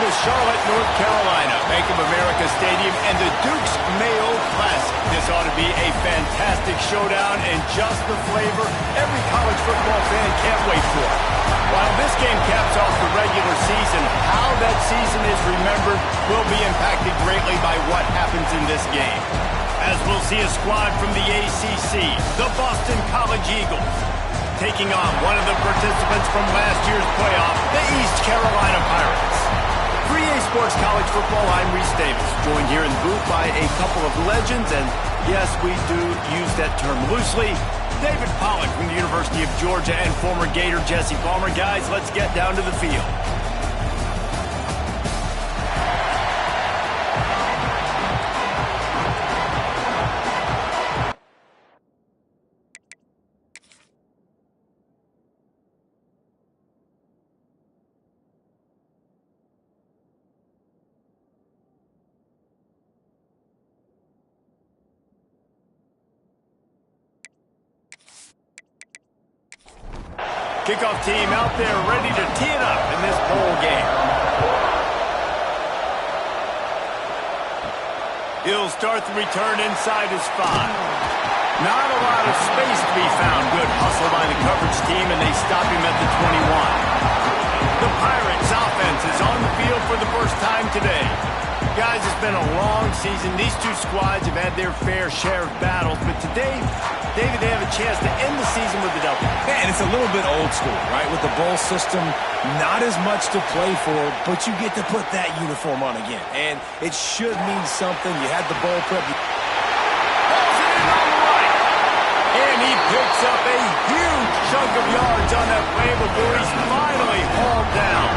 to Charlotte, North Carolina, Bank of America Stadium, and the Duke's Mayo Classic. This ought to be a fantastic showdown and just the flavor every college football fan can't wait for. While this game caps off the regular season, how that season is remembered will be impacted greatly by what happens in this game. As we'll see a squad from the ACC, the Boston College Eagles, taking on one of the participants from last year's playoff, the East Carolina Pirates. For EA Sports College Football, I'm Reese Davis, joined here in the booth by a couple of legends, and yes, we do use that term loosely. David Pollack from the University of Georgia and former Gator Jesse Palmer. Guys, let's get down to the field. Kickoff team out there ready to tee it up in this bowl game. He'll start the return inside his 5. Not a lot of space to be found. Good hustle by the coverage team, and they stop him at the 21. The Pirates offense is on the field for the first time today. Guys, it's been a long season. These two squads have had their fair share of battles, but today, David, they have a chance to end the season with a double. Yeah, and it's a little bit old school, right? With the bowl system, not as much to play for, but you get to put that uniform on again. And it should mean something. You had the bowl prep. Balls it in on the right. And he picks up a huge chunk of yards on that play before he's finally hauled down.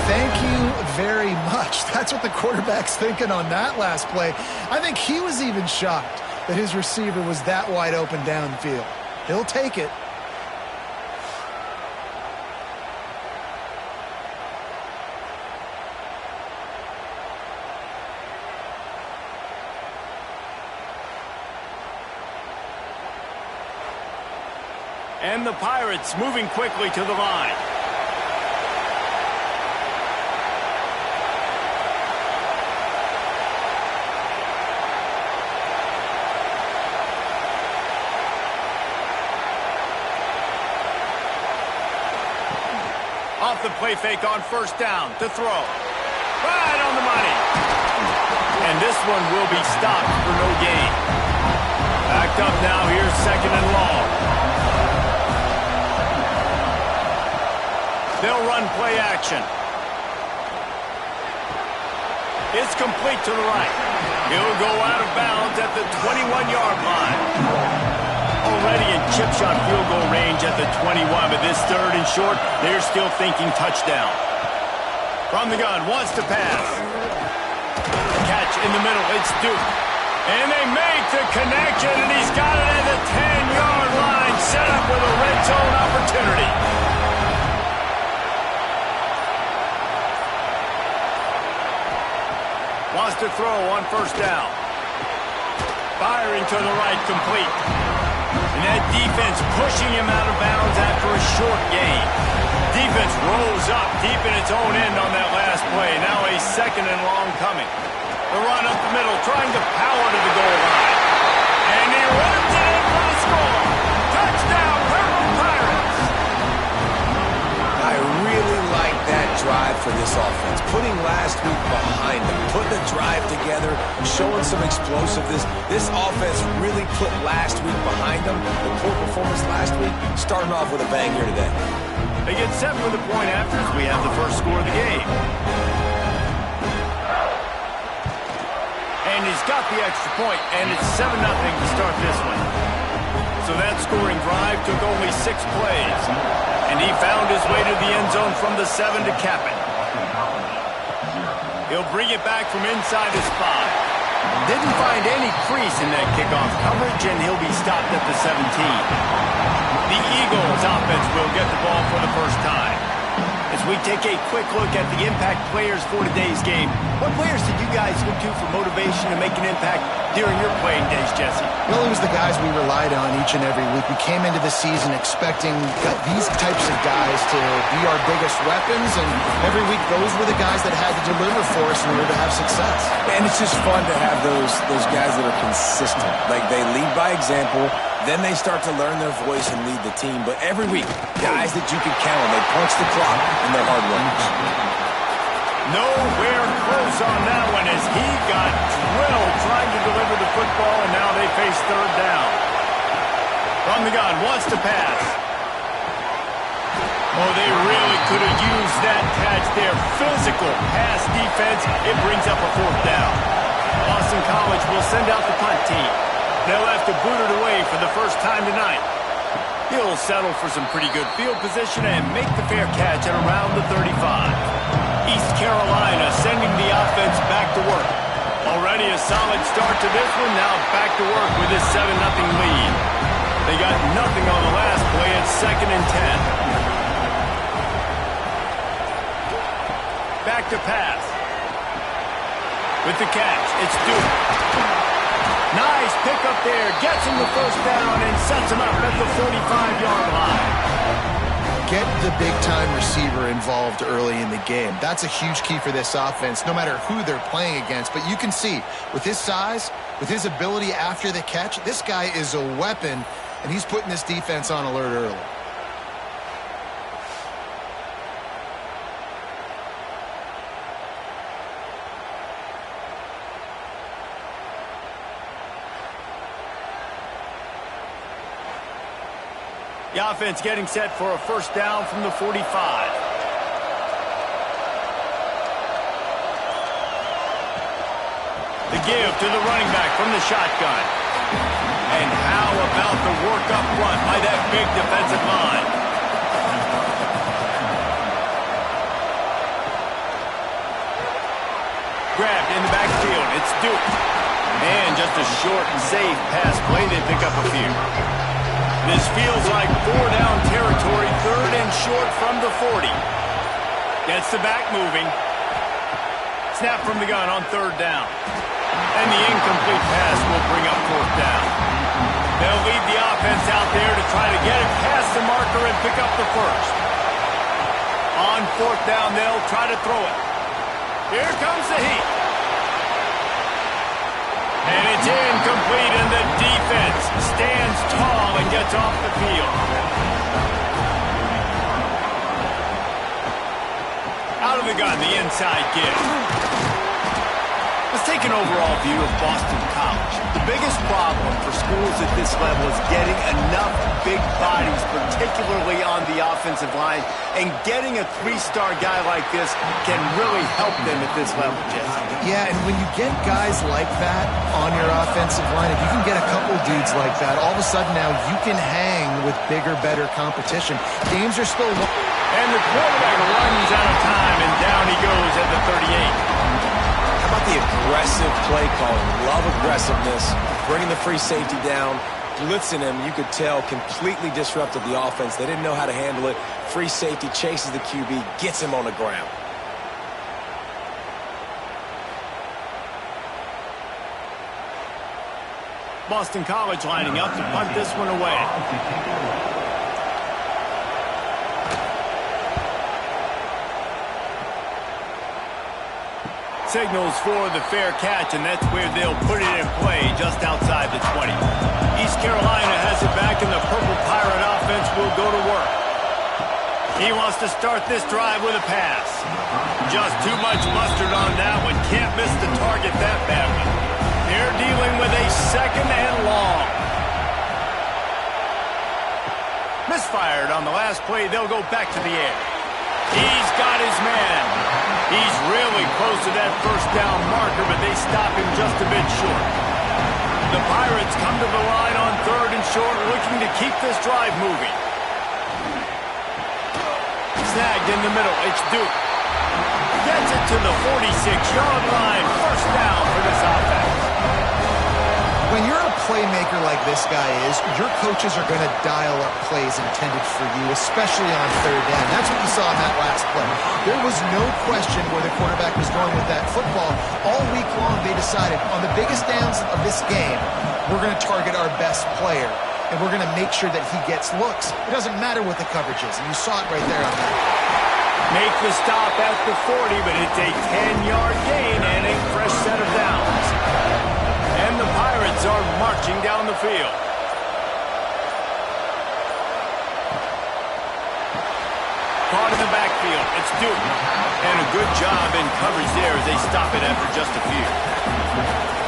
Thank you very much. That's what the quarterback's thinking on that last play. I think he was even shocked that his receiver was that wide open downfield. He'll take it. And the Pirates moving quickly to the line. Off the play fake on first down to throw. Right on the money. And this one will be stopped for no gain. Backed up now, here's second and long. They'll run play action. It's complete to the right. He'll go out of bounds at the 21-yard line. Already in chip shot field goal range at the 21, but this third and short, they're still thinking touchdown. From the gun, wants to pass. Catch in the middle, it's Duke. And they make the connection, and he's got it at the 10-yard line, set up with a red zone opportunity. Wants to throw on first down. Firing to the right, complete. And that defense pushing him out of bounds after a short gain. Defense rolls up deep in its own end on that last play. Now a second and long coming. The run up the middle, trying to power to the goal line. And he runs it in for the score. Touchdown, Purple Pirates. I really like that drive for this offense. Putting last week behind them, putting the drive together, showing some explosiveness. This offense really put last week behind them. The poor performance last week, starting off with a bang here today. They get set for the point after as we have the first score of the game. And he's got the extra point, and it's 7-0 to start this one. So that scoring drive took only 6 plays. And he found his way to the end zone from the 7 to cap it. He'll bring it back from inside his 5. Didn't find any crease in that kickoff coverage, and he'll be stopped at the 17. The Eagles offense will get the ball for the first time. As we take a quick look at the impact players for today's game, what players did you guys look to for motivation to make an impact during your playing days, Jesse? Well, it was the guys we relied on each and every week. We came into the season expecting these types of guys to be our biggest weapons, and every week those were the guys that had to deliver for us in order to have success. And it's just fun to have those guys that are consistent. Like, they lead by example, then they start to learn their voice and lead the team. But every week, guys that you can count on, they punch the clock, and they're hard workers. Nowhere close on that one as he got drilled trying to deliver the football, and now they face third down. From the gun, wants to pass. Oh, they really could have used that catch there. Physical pass defense. It brings up a fourth down. Boston College will send out the punt team. They'll have to boot it away for the first time tonight. He'll settle for some pretty good field position and make the fair catch at around the 35. East Carolina sending the offense back to work. Already a solid start to this one. Now back to work with this 7-0 lead. They got nothing on the last play. It's 2nd and 10. Back to pass. With the catch, it's Duke. Nice pickup there. Gets him the first down and sets him up at the 45-yard line. Get the big-time receiver involved early in the game. That's a huge key for this offense, no matter who they're playing against. But you can see, with his size, with his ability after the catch, this guy is a weapon, and he's putting this defense on alert early. The offense getting set for a first down from the 45. The give to the running back from the shotgun. And how about the work up front by that big defensive line? Grabbed in the backfield. It's Duke. And just a short and safe pass play. They pick up a few. This feels like 4-down territory, 3rd and short from the 40. Gets the back moving. Snap from the gun on 3rd down. And the incomplete pass will bring up 4th down. They'll lead the offense out there to try to get it past the marker and pick up the first. On 4th down, they'll try to throw it. Here comes the heat. And it's incomplete, and the defense stands tall and gets off the field. Out of the gun, the inside give. Let's take an overall view of Boston College. The biggest problem for schools at this level is getting enough big bodies, particularly on the offensive line, and getting a 3-star guy like this can really help them at this level, Jesse. Yeah, and when you get guys like that on your offensive line, if you can get a couple dudes like that, all of a sudden now you can hang with bigger, better competition. Games are still... And the quarterback runs out of time, and down he goes at the 38. How about the aggressive play calling? Love aggressiveness, bringing the free safety down, blitzing him. You could tell completely disrupted the offense. They didn't know how to handle it. Free safety chases the QB, gets him on the ground. Boston College lining up to punt this one away. Signals for the fair catch, and that's where they'll put it in play, just outside the 20. East Carolina has it back, and the Purple Pirate offense will go to work. He wants to start this drive with a pass. Just too much mustard on that one. Can't miss the target that badly. They're dealing with a 2nd and long. Misfired on the last play. They'll go back to the air. He's got his man. He's really close to that first down marker, but they stop him just a bit short. The Pirates come to the line on 3rd and short, looking to keep this drive moving. Snagged in the middle. It's Duke. Gets it to the 46-yard line. First down for this offense. When you're a playmaker like this guy is, your coaches are going to dial up plays intended for you, especially on third down. That's what you saw in that last play. There was no question where the quarterback was going with that football. All week long, they decided on the biggest downs of this game, we're going to target our best player, and we're going to make sure that he gets looks. It doesn't matter what the coverage is, and you saw it right there on that. Make the stop at the 40, but it's a 10-yard gain and a fresh set of downs. And the Pirates are marching down the field. Caught in the backfield. It's Duke. And a good job in coverage there as they stop it after just a few.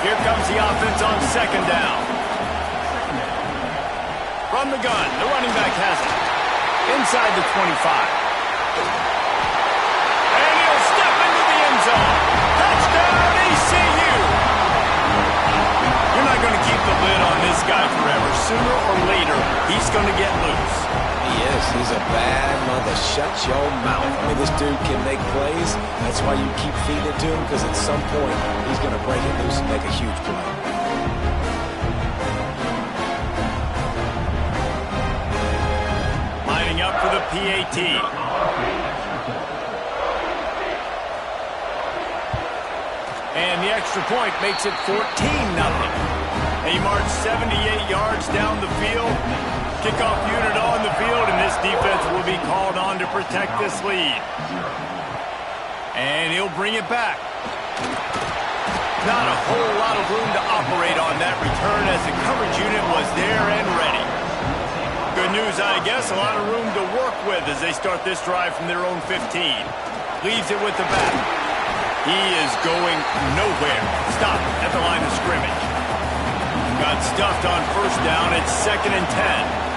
Here comes the offense on second down. From the gun, the running back has it. Inside the 25. And he'll step into the end zone. Touchdown, ECU! You're not going to keep the lid on this guy forever. Sooner or later, he's going to get loose. He is. He's a bad mother. Shut your mouth. I mean, this dude can make plays. That's why you keep feeding it to him, because at some point, he's going to break it loose and make a huge play. Lining up for the PAT. And the extra point makes it 14-0. They march 78 yards down the field. Kickoff unit on the field, and this defense will be called on to protect this lead. And he'll bring it back. Not a whole lot of room to operate on that return as the coverage unit was there and ready. Good news, I guess, a lot of room to work with as they start this drive from their own 15. Leaves it with the back. He is going nowhere. Stop at the line of scrimmage. Got stuffed on first down. It's 2nd and 10.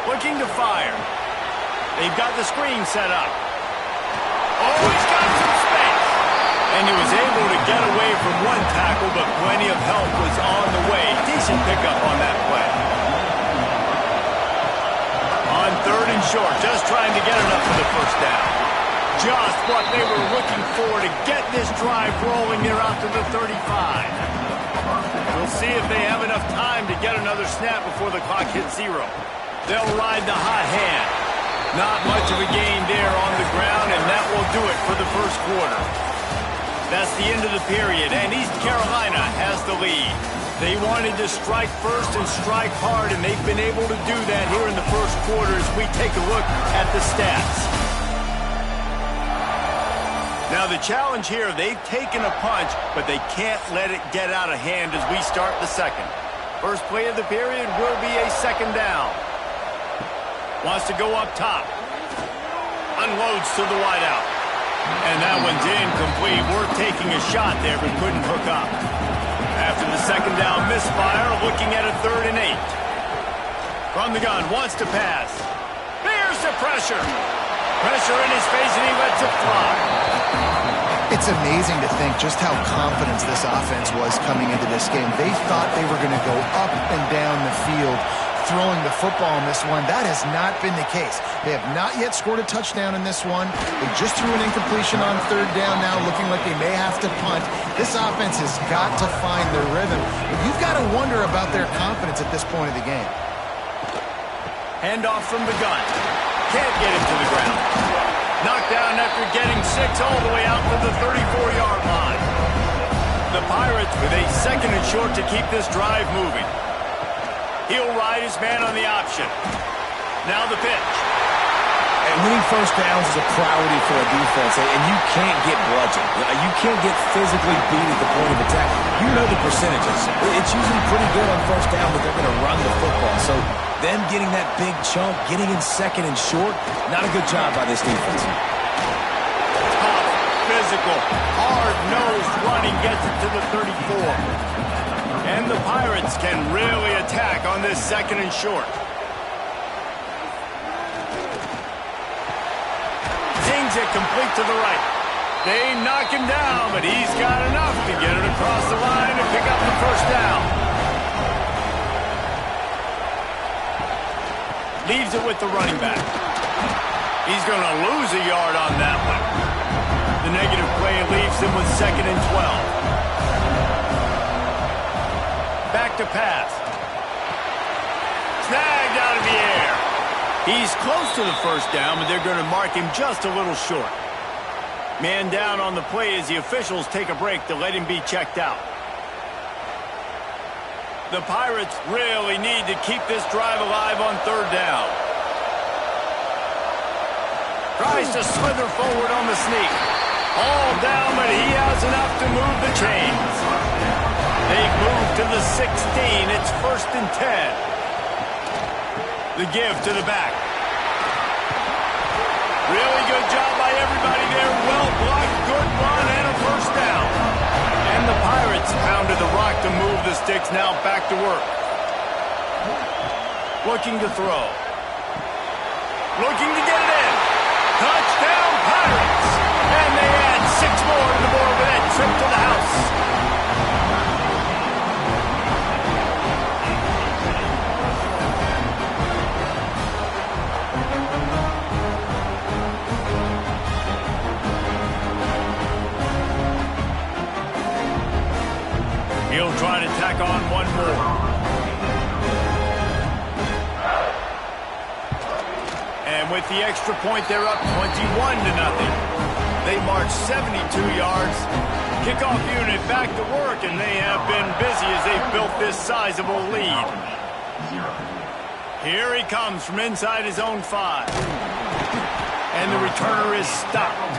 Looking to fire. They've got the screen set up. Oh, he's got some space. And he was able to get away from one tackle, but plenty of help was on the way. Decent pickup on that play. On 3rd and short, just trying to get enough for the first down. Just what they were looking for to get this drive rolling there out to the 35. We'll see if they have enough time to get another snap before the clock hits 0. They'll ride the hot hand. Not much of a gain there on the ground, and that will do it for the first quarter. That's the end of the period, and East Carolina has the lead. They wanted to strike first and strike hard, and they've been able to do that here in the first quarter as we take a look at the stats. Now the challenge here, they've taken a punch, but they can't let it get out of hand as we start the second. First play of the period will be a 2nd down. Wants to go up top. Unloads to the wideout. And that one's incomplete. We're taking a shot there, but couldn't hook up. After the 2nd down misfire, looking at a 3rd and 8. From the gun, wants to pass. There's the pressure. Pressure in his face, and he lets it fly. It's amazing to think just how confident this offense was coming into this game. They thought they were going to go up and down the field throwing the football in this one. That has not been the case. They have not yet scored a touchdown in this one. They just threw an incompletion on 3rd down now, looking like they may have to punt. This offense has got to find their rhythm. But you've got to wonder about their confidence at this point of the game. Handoff from the gun. Can't get him to the ground. Knocked down after getting 6 all the way out to the 34-yard line. The Pirates with a 2nd and short to keep this drive moving. He'll ride his man on the option. Now the pitch. And winning first downs is a priority for a defense, and you can't get bludgeoned. You can't get physically beat at the point of attack. You know the percentages. It's usually pretty good on first down, but they're going to run the football. So them getting that big chunk, getting in 2nd and short, not a good job by this defense. Tough, physical, hard-nosed running gets it to the 34. And the Pirates can really attack on this 2nd and short. Zings it complete to the right. They knock him down, but he's got enough to get it across the line and pick up the first down. Leaves it with the running back. He's going to lose a yard on that one. The negative play leaves him with 2nd and 12. back to pass. Snagged out of the air. He's close to the first down, but they're going to mark him just a little short. Man down on the play as the officials take a break to let him be checked out. The Pirates really need to keep this drive alive on third down. Tries to slither forward on the sneak. All down, but he has enough to move the chains. They've moved to the 16. It's 1st and 10. The give to the back. Really good job by everybody there. Well blocked, good run, and a first down. And the Pirates pounded the rock to move the sticks. Now back to work. Looking to throw. Looking to get it in. Touchdown, Pirates! And they add 6 more to the board with that trip to the house. He'll try to tack on one more. And with the extra point, they're up 21-0. They march 72 yards. Kickoff unit back to work, and they have been busy as they've built this sizable lead. Here he comes from inside his own 5. And the returner is stopped.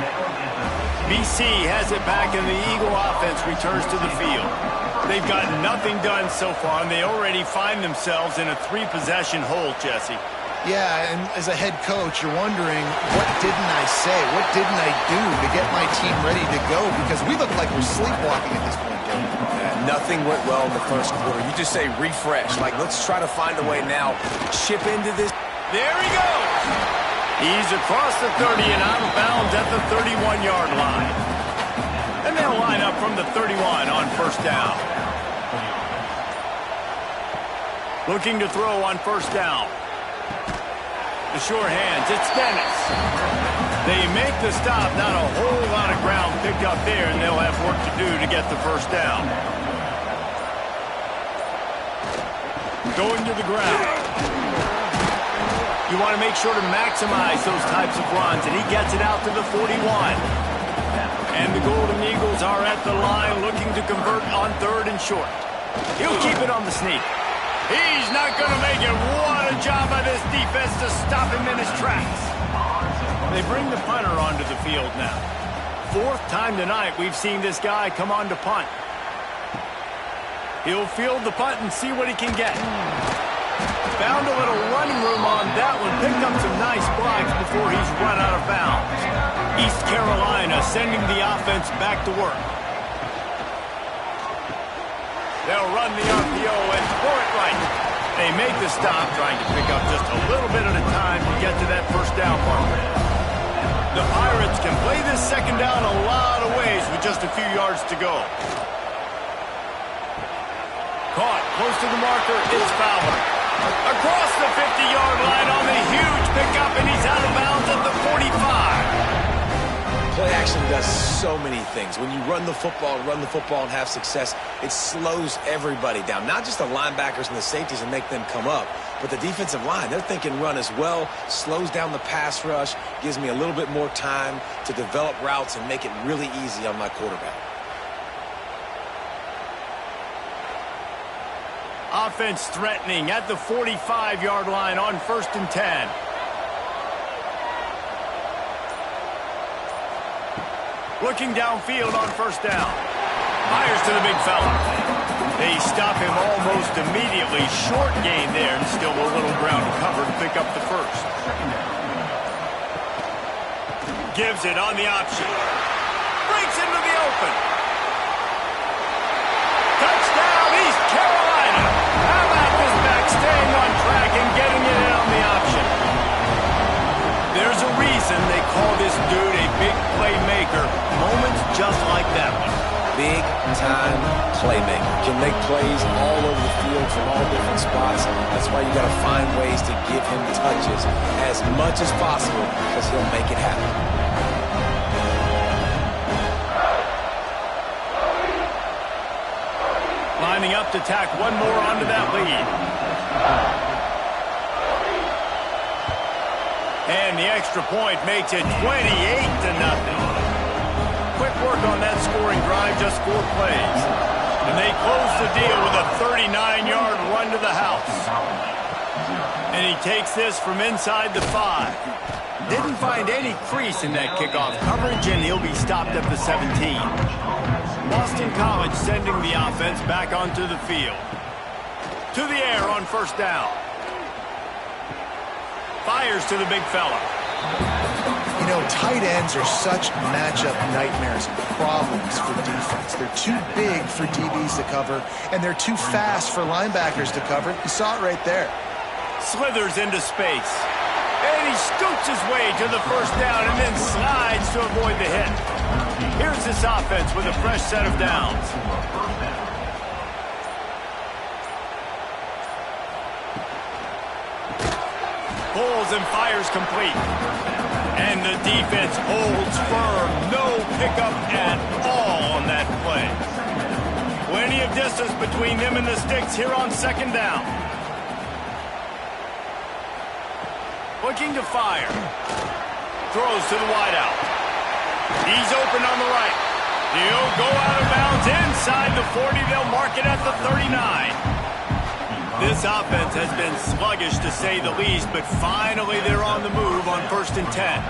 BC has it back, and the Eagle offense returns to the field. They've gotten nothing done so far, and they already find themselves in a 3-possession hole, Jesse. Yeah, and as a head coach, you're wondering, what didn't I say? What didn't I do to get my team ready to go? Because we look like we're sleepwalking at this point, David. Yeah, nothing went well in the first quarter. You just say refresh. Like, let's try to find a way now. Chip into this. There he goes. He's across the 30 and out of bounds at the 31-yard line. And they'll line up from the 31 on first down. Looking to throw on first down. The sure hands, it's Dennis. They make the stop, not a whole lot of ground picked up there, and they'll have work to do to get the first down. Going to the ground. You want to make sure to maximize those types of runs, and he gets it out to the 41. And the Golden Eagles are at the line looking to convert on 3rd and short. He'll keep it on the sneak. He's not going to make it. What a job by this defense to stop him in his tracks. They bring the punter onto the field now. 4th time tonight we've seen this guy come on to punt. He'll field the punt and see what he can get. Found a little running room on that one. Picked up some nice blocks before he's run out of bounds. East Carolina sending the offense back to work. They'll run the RPO and throw it right. They make the stop, trying to pick up just a little bit at a time to get to that first down marker. The Pirates can play this second down a lot of ways with just a few yards to go. Caught close to the marker, it's Fowler. Across the 50-yard line on the huge pickup, and he's out of bounds at the 45. Play action does so many things. When you run the football and have success, it slows everybody down. Not just the linebackers and the safeties and make them come up, but the defensive line. They're thinking run as well, slows down the pass rush, gives me a little bit more time to develop routes and make it really easy on my quarterback. Offense threatening at the 45-yard line on 1st and 10. Looking downfield on first down. Fires to the big fella. They stop him almost immediately. Short gain there, and still a little ground to cover to pick up the first. Gives it on the option. Breaks into the open. Touchdown, East Carolina. How about this back staying on track and getting it in on the option? There's a reason they call this dude a big playmaker. Moments just like that one. Big-time playmaker. Can make plays all over the field from all different spots. That's why you got to find ways to give him touches as much as possible because he'll make it happen. Lining up to tack one more onto that lead. And the extra point makes it 28-0. Quick work on that scoring drive, just 4 plays. And they close the deal with a 39-yard run to the house. And he takes this from inside the 5. Didn't find any crease in that kickoff coverage, and he'll be stopped at the 17. Boston College sending the offense back onto the field. To the air on first down. Fires to the big fella. You know, tight ends are such matchup nightmares and problems for defense. They're too big for DBs to cover, and they're too fast for linebackers to cover. You saw it right there. Slithers into space. And he scoots his way to the first down and then slides to avoid the hit. Here's this offense with a fresh set of downs. Pulls and fires complete. And the defense holds firm. No pickup at all on that play. Plenty of distance between them and the sticks here on second down. Looking to fire. Throws to the wideout. He's open on the right. He'll go out of bounds inside the 40. They'll mark it at the 39. This offense has been sluggish to say the least, but finally they're on the move on 1st and 10.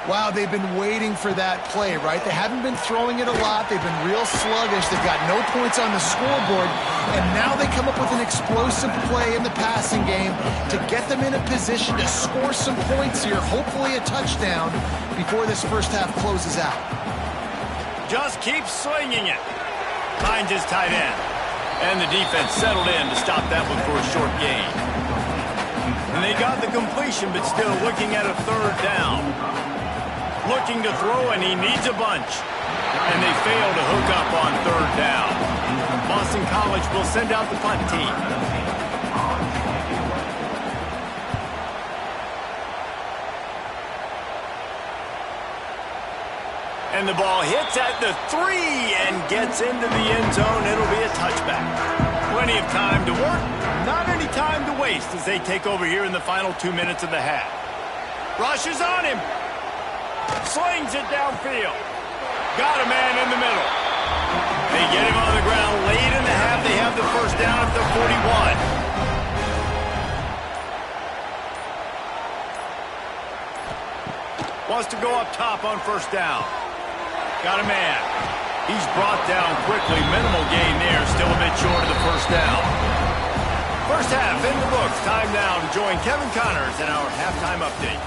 Wow, they've been waiting for that play, right? They haven't been throwing it a lot. They've been real sluggish. They've got no points on the scoreboard, and now they come up with an explosive play in the passing game to get them in a position to score some points here, hopefully a touchdown, before this first half closes out. Just keep slinging it. Finds his tight end. And the defense settled in to stop that one for a short gain. And they got the completion, but still looking at a 3rd down. Looking to throw, and he needs a bunch. And they fail to hook up on 3rd down. Boston College will send out the punt team. And the ball hits at the 3 and gets into the end zone. It'll be a touchback. Plenty of time to work, not any time to waste as they take over here in the final 2 minutes of the half. Rushes on him. Slings it downfield. Got a man in the middle. They get him on the ground late in the half. They have the first down at the 41. Wants to go up top on first down. Got a man. He's brought down quickly. Minimal gain there. Still a bit short of the first down. First half in the books. Time now to join Kevin Connors in our halftime update.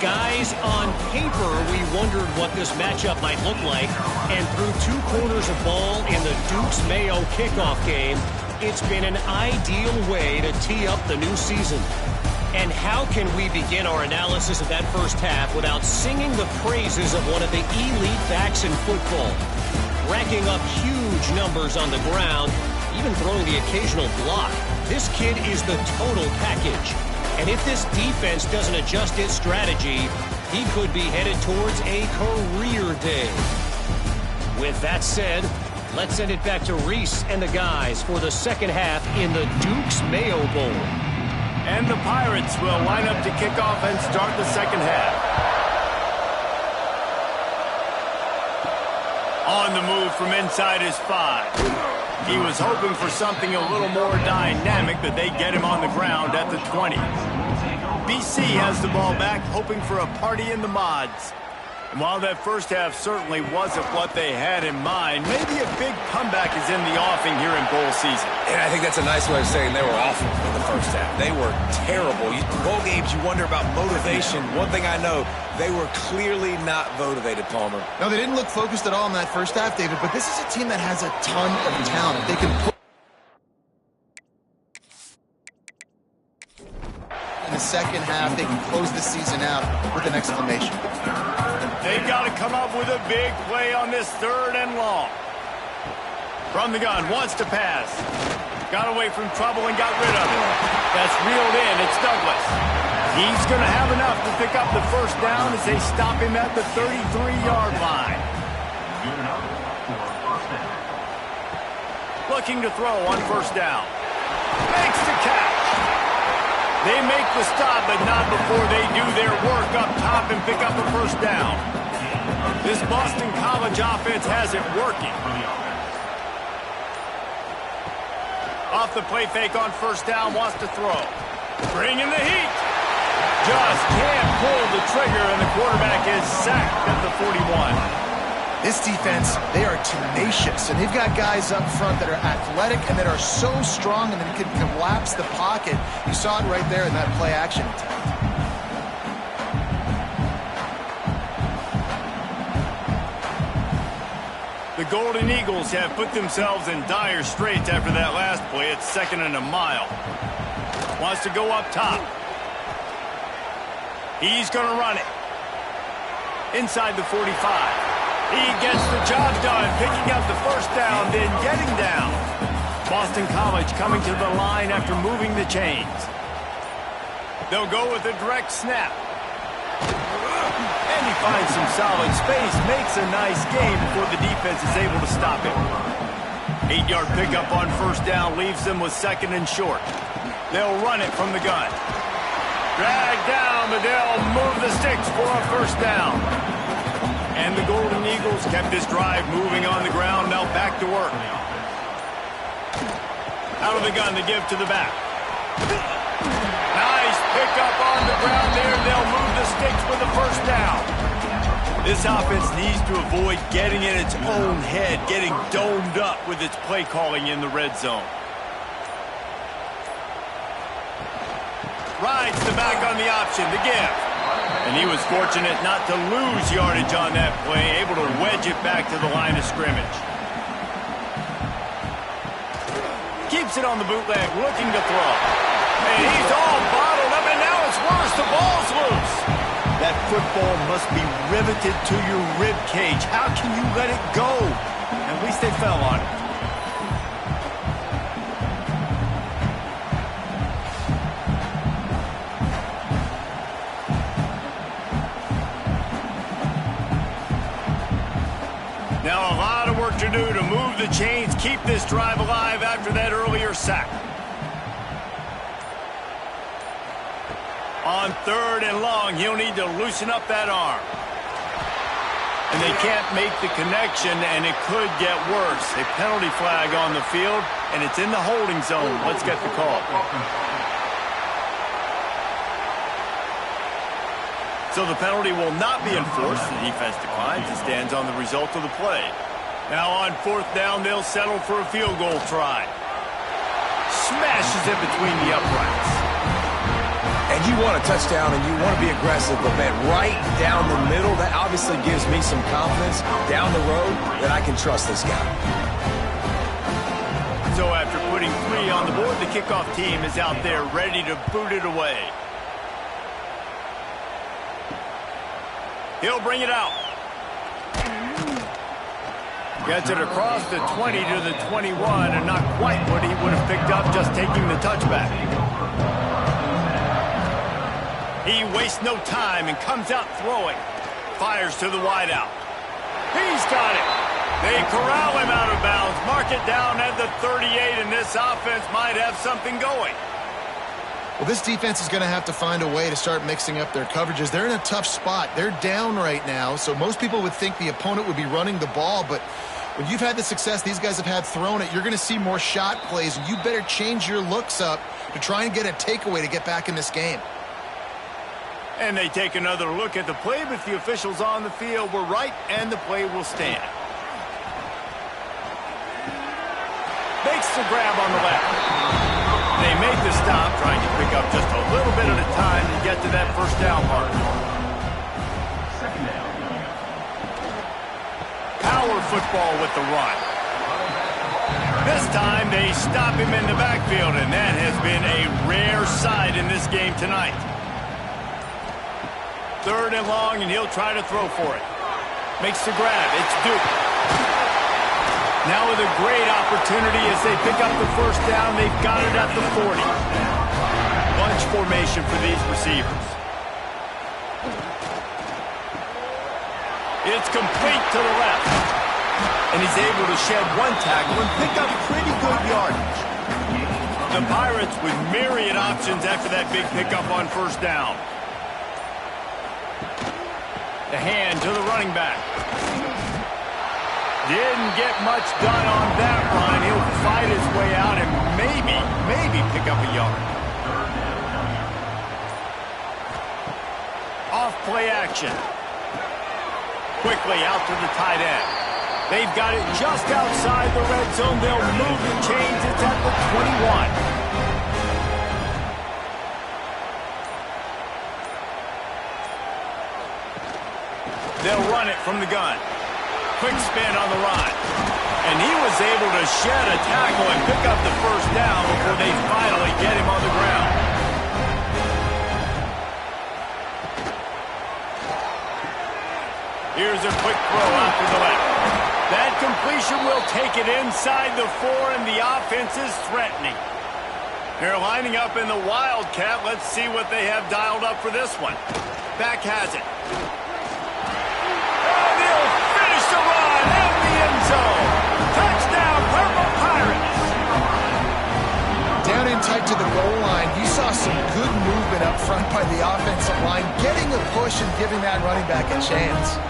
Guys, on paper, we wondered what this matchup might look like. And through 2 quarters of ball in the Dukes-Mayo kickoff game, it's been an ideal way to tee up the new season. And how can we begin our analysis of that first half without singing the praises of one of the elite backs in football? Racking up huge numbers on the ground, even throwing the occasional block. This kid is the total package. And if this defense doesn't adjust its strategy, he could be headed towards a career day. With that said, let's send it back to Reese and the guys for the second half in the Dukes-Mayo Bowl. And the Pirates will line up to kick off and start the second half. On the move from inside his 5. He was hoping for something a little more dynamic, but they get him on the ground at the 20. BC has the ball back, hoping for a party in the mods. And while that first half certainly wasn't what they had in mind, maybe a big comeback is in the offing here in bowl season. And I think that's a nice way of saying they were awful in the first half. They were terrible. Bowl games, you wonder about motivation. One thing I know, they were clearly not motivated, Palmer. No, they didn't look focused at all in that first half, David, but this is a team that has a ton of talent. They can put in the second half, they can close the season out with an exclamation. They've got to come up with a big play on this 3rd and long. From the gun, wants to pass. Got away from trouble and got rid of it. That's reeled in. It's Douglas. He's going to have enough to pick up the first down as they stop him at the 33-yard line. Looking to throw on first down. Makes the catch. They make the stop, but not before they do their work up top and pick up a first down. This Boston College offense has it working. Off the play fake on first down, wants to throw. Bringing the heat. Just can't pull the trigger, and the quarterback is sacked at the 41. This defense, they are tenacious, and they've got guys up front that are athletic and that are so strong and that can collapse the pocket. You saw it right there in that play-action attempt. The Golden Eagles have put themselves in dire straits after that last play. It's 2nd and a mile. Wants to go up top. He's going to run it. Inside the 45. He gets the job done, picking up the first down, then getting down. Boston College coming to the line after moving the chains. They'll go with a direct snap. And he finds some solid space, makes a nice gain before the defense is able to stop him. 8-yard pickup on first down leaves them with 2nd and short. They'll run it from the gun. Drag down, but they'll move the sticks for a first down. And the Golden Eagles kept this drive moving on the ground, now back to work. Out of the gun to give to the back. Nice pickup on the ground there. They'll move the sticks with the first down. This offense needs to avoid getting in its own head, getting domed up with its play calling in the red zone. Rides the back on the option to give. And he was fortunate not to lose yardage on that play, able to wedge it back to the line of scrimmage. Keeps it on the bootleg, looking to throw. And he's all bottled up, and now it's worse. The ball's loose. That football must be riveted to your rib cage. How can you let it go? At least they fell on it. Now a lot of work to do to move the chains, keep this drive alive after that earlier sack. On 3rd and long, he'll need to loosen up that arm. And they can't make the connection, and it could get worse. A penalty flag on the field, and it's in the holding zone. Let's get the call. So the penalty will not be enforced. The defense declines and stands on the result of the play. Now on 4th down, they'll settle for a field goal try. Smashes it between the uprights. And you want a touchdown and you want to be aggressive, but man, right down the middle, that obviously gives me some confidence down the road that I can trust this guy. So after putting 3 on the board, the kickoff team is out there ready to boot it away. He'll bring it out. Gets it across the 20 to the 21, and not quite what he would have picked up just taking the touchback. He wastes no time and comes out throwing. Fires to the wideout. He's got it. They corral him out of bounds. Mark it down at the 38, and this offense might have something going. Well, this defense is going to have to find a way to start mixing up their coverages. They're in a tough spot. They're down right now, so most people would think the opponent would be running the ball, but when you've had the success these guys have had throwing it, you're going to see more shot plays, and you better change your looks up to try and get a takeaway to get back in this game. And they take another look at the play, but the officials on the field were right, and the play will stand. Makes the grab on the left. They make the stop, trying to pick up just a little bit at a time to get to that first down mark. Power football with the run. This time they stop him in the backfield, and that has been a rare sight in this game tonight. 3rd and long, and he'll try to throw for it. Makes the grab. It's Duke. Now with a great opportunity as they pick up the first down, they've got it at the 40. Bunch formation for these receivers. It's complete to the left. And he's able to shed one tackle and pick up pretty good yardage. The Pirates with myriad options after that big pickup on first down. The hand to the running back. Didn't get much done on that run. He'll fight his way out and maybe pick up a yard. Off play action. Quickly out to the tight end. They've got it just outside the red zone. They'll move the chains. It's at the 21. They'll run it from the gun. Quick spin on the run. And he was able to shed a tackle and pick up the first down before they finally get him on the ground. Here's a quick throw out to the left. That completion will take it inside the 4, and the offense is threatening. They're lining up in the Wildcat. Let's see what they have dialed up for this one. Back has it. The run in the end zone. Touchdown, Purple Pirates. Down in tight to the goal line, you saw some good movement up front by the offensive line, getting a push and giving that running back a chance.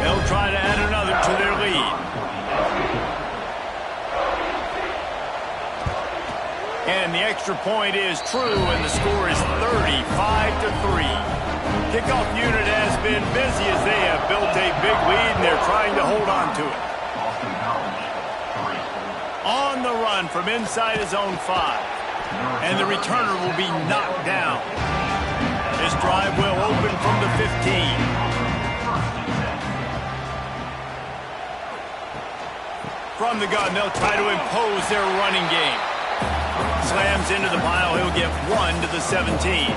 They'll try to add another to their lead. And the extra point is true, and the score is 35-3. Kickoff unit has been busy as they have built a big lead, and they're trying to hold on to it. On the run from inside his own 5. And the returner will be knocked down. This drive will open from the 15. From the gun, they'll try to impose their running game. Slams into the pile. He'll get 1 to the 17.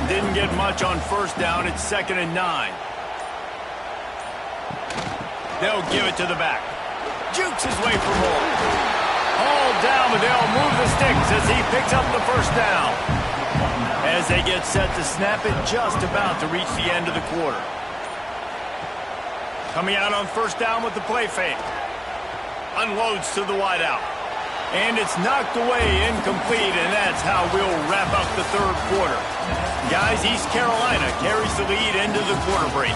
Didn't get much on first down. It's 2nd and 9. They'll give it to the back. Jukes his way for more. All down, but they'll move the sticks as he picks up the first down. As they get set to snap it, just about to reach the end of the quarter. Coming out on first down with the play fake. Unloads to the wideout. And it's knocked away, incomplete, and that's how we'll wrap up the third quarter. Guys, East Carolina carries the lead into the quarter break.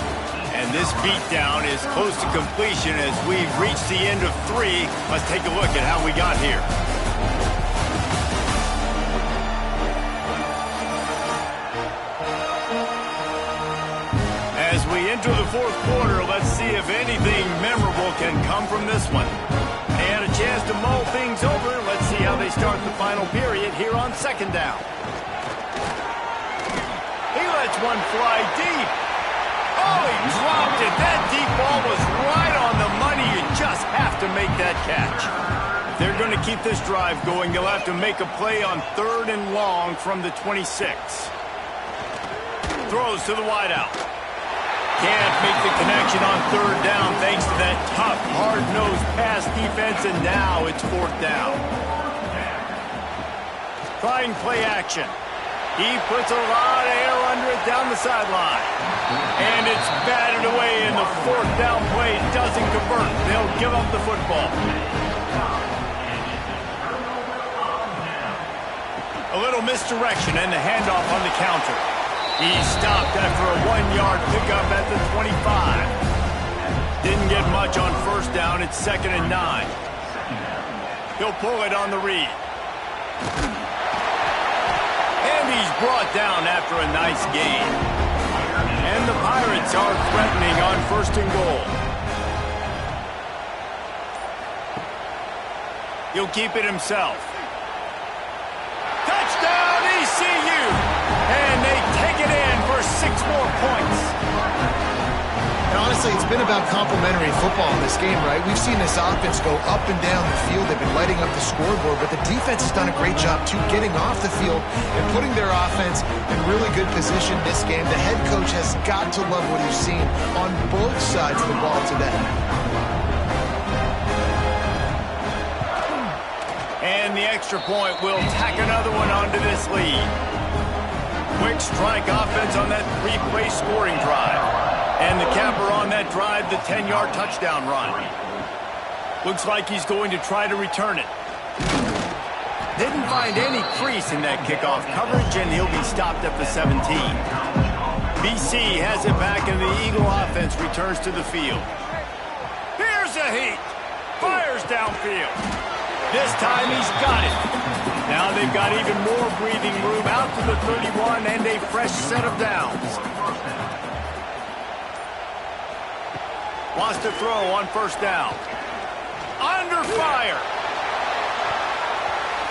And this beatdown is close to completion as we've reached the end of 3. Let's take a look at how we got here. As we enter the fourth quarter, let's see if anything memorable can come from this one. And a chance to mull things over. Let's see how they start the final period here on second down. He lets one fly deep. Oh, he dropped it. That deep ball was right on the money. You just have to make that catch. If they're going to keep this drive going, they'll have to make a play on 3rd and long from the 26. Throws to the wideout. Can't make the connection on 3rd down thanks to that tough, hard-nosed pass defense, and now it's 4th down. Trying play action. He puts a lot of air under it down the sideline. And it's batted away, and the 4th down play doesn't convert. They'll give up the football. A little misdirection and the handoff on the counter. He stopped after a 1-yard pickup at the 25. Didn't get much on first down. It's 2nd and 9. He'll pull it on the read. And he's brought down after a nice gain. And the Pirates are threatening on 1st and goal. He'll keep it himself. Touchdown, ECU! And they take it in for 6 more points. And honestly, it's been about complementary football in this game, right? We've seen this offense go up and down the field. They've been lighting up the scoreboard, but the defense has done a great job, too, getting off the field and putting their offense in really good position this game. The head coach has got to love what he's seen on both sides of the ball today. And the extra point will tack another one onto this lead. Quick strike offense on that three-play scoring drive. And the capper on that drive, the 10-yard touchdown run. Looks like he's going to try to return it. Didn't find any crease in that kickoff coverage, and he'll be stopped at the 17. BC has it back, and the Eagle offense returns to the field. Here's a heat. Fires downfield. This time he's got it. Now they've got even more breathing room out to the 31 and a fresh set of downs. Wants to throw on first down. Under fire.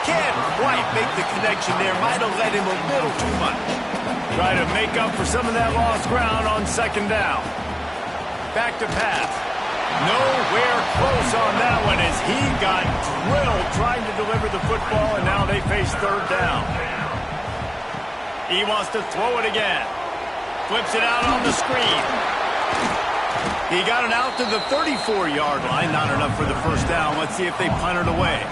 Can't quite make the connection there. Might have let him a little too much. Try to make up for some of that lost ground on second down. Back to pass. Nowhere close on that one as he got drilled trying to deliver the football, and now they face third down. He wants to throw it again. Flips it out on the screen. He got it out to the 34-yard line. Not enough for the first down. Let's see if they punt it away.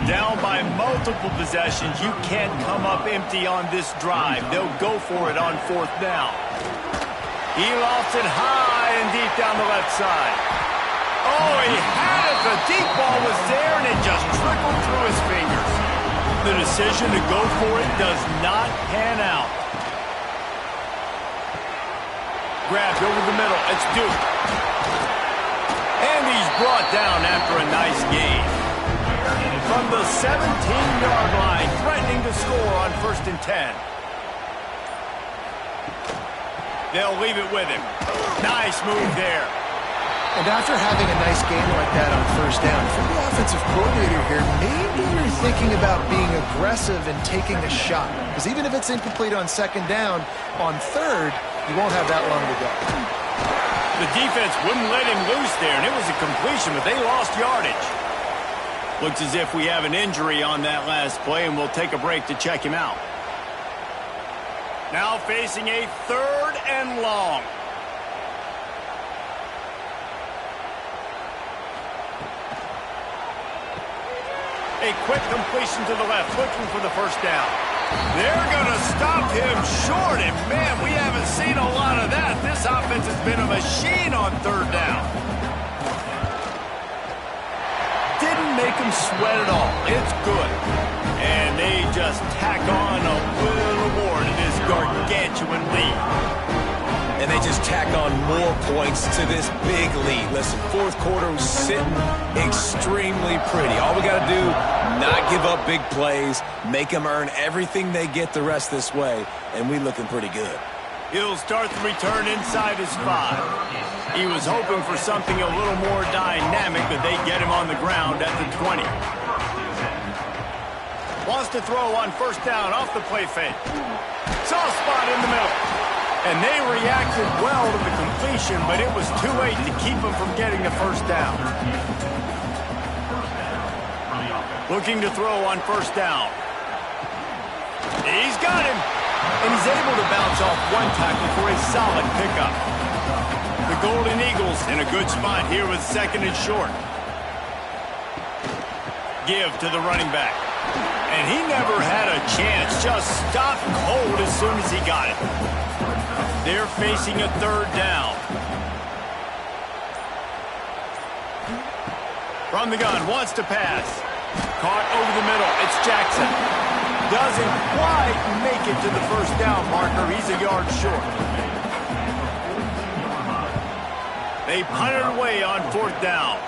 Down by multiple possessions. You can't come up empty on this drive. They'll go for it on fourth down. He lofts it high and deep down the left side. Oh, he had it. The deep ball was there, and it just trickled through his fingers. The decision to go for it does not pan out. Grabbed over the middle. It's Duke. And he's brought down after a nice gain. From the 17-yard line, threatening to score on 1st and 10. They'll leave it with him. Nice move there. And after having a nice game like that on first down, for the offensive coordinator here, maybe you're thinking about being aggressive and taking a shot. Because even if it's incomplete on second down, on third, you won't have that long to go. The defense wouldn't let him loose there, and it was a completion, but they lost yardage. Looks as if we have an injury on that last play, and we'll take a break to check him out. Now facing a third and long. A quick completion to the left, looking for the first down. They're going to stop him short, and man, we haven't seen a lot of that. This offense has been a machine on third down. Didn't make him sweat at all. It's good. And they just tack on a little more to this gargantuan lead. And they just tack on more points to this big lead. Listen, fourth quarter was sitting extremely pretty. All we got to do, not give up big plays, make them earn everything they get the rest this way, and we looking pretty good. He'll start the return inside his 5. He was hoping for something a little more dynamic, but they get him on the ground at the 20. Wants to throw on first down off the play fake. Soft spot in the middle. And they reacted well to the completion, but it was too late to keep him from getting the first down. Looking to throw on first down. He's got him. And he's able to bounce off one tackle for a solid pickup. The Golden Eagles in a good spot here with second and short. Give to the running back. And he never had a chance. Just stopped cold as soon as he got it. They're facing a third down. From the gun, wants to pass. Caught over the middle. It's Jackson. Doesn't quite make it to the first down marker. He's a yard short. They punt it away on fourth down.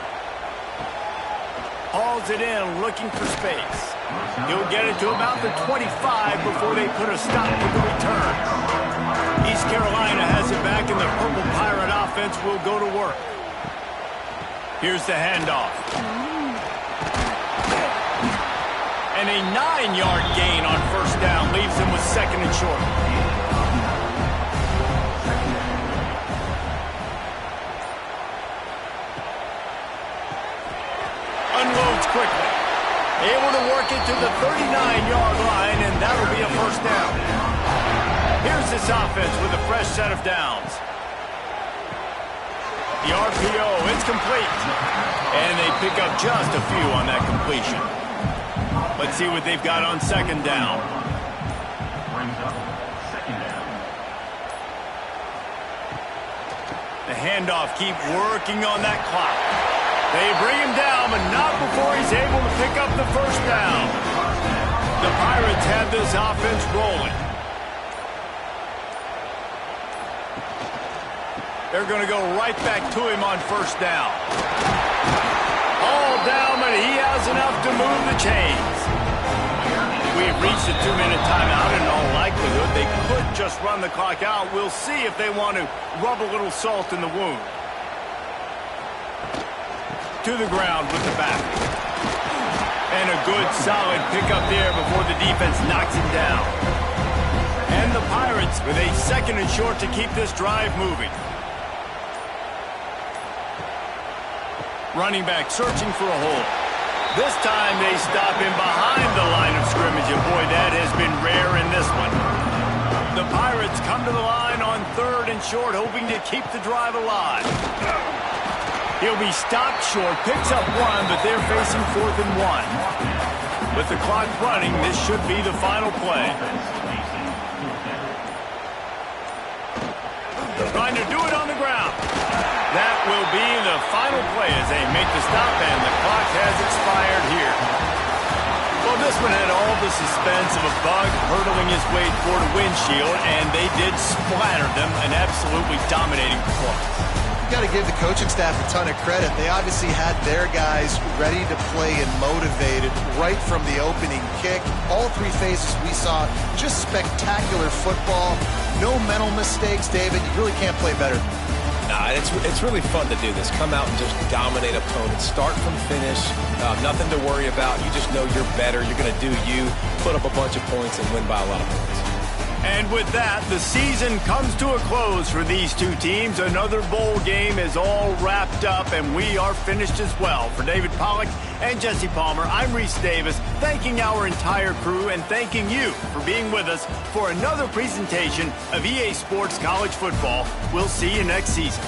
Hauls it in, looking for space. He'll get it to about the 25 before they put a stop to the return. East Carolina has it back, and the Purple Pirate offense will go to work. Here's the handoff. And a 9-yard gain on first down leaves them with second and short. Unloads quickly. Able to work it to the 39-yard line, and that'll be a first down. Here's this offense with a fresh set of downs. The RPO, it's complete. And they pick up just a few on that completion. Let's see what they've got on second down. The handoff, keep working on that clock. They bring him down, but not before he's able to pick up the first down. The Pirates have this offense rolling. They're going to go right back to him on first down. All down, but he has enough to move the chains. We've reached a 2-minute timeout, and in all likelihood, they could just run the clock out. We'll see if they want to rub a little salt in the wound. To the ground with the back. And a good, solid pickup there before the defense knocks him down. And the Pirates with a second and short to keep this drive moving. Running back searching for a hole. This time they stop him behind the line of scrimmage, and boy, that has been rare in this one. The Pirates come to the line on third and short, hoping to keep the drive alive. He'll be stopped short, picks up one, but they're facing 4th and 1. With the clock running, this should be the final play. Trying to do it on the ground. That will be the final play as they make the stop, and the clock has expired here. Well, this one had all the suspense of a bug hurtling his way toward a windshield, and they did splatter them, an absolutely dominating performance. Got to give the coaching staff a ton of credit. They obviously had their guys ready to play and motivated right from the opening kick. All 3 phases we saw just spectacular football. No mental mistakes, David. You really can't play better. Nah, it's really fun to do this. Come out and just dominate opponents. Start from finish. Nothing to worry about. You just know you're better. You're going to do you. Put up a bunch of points and win by a lot of points. And with that, the season comes to a close for these two teams. Another bowl game is all wrapped up, and we are finished as well. For David Pollack and Jesse Palmer, I'm Reese Davis, thanking our entire crew and thanking you for being with us for another presentation of EA Sports College Football. We'll see you next season.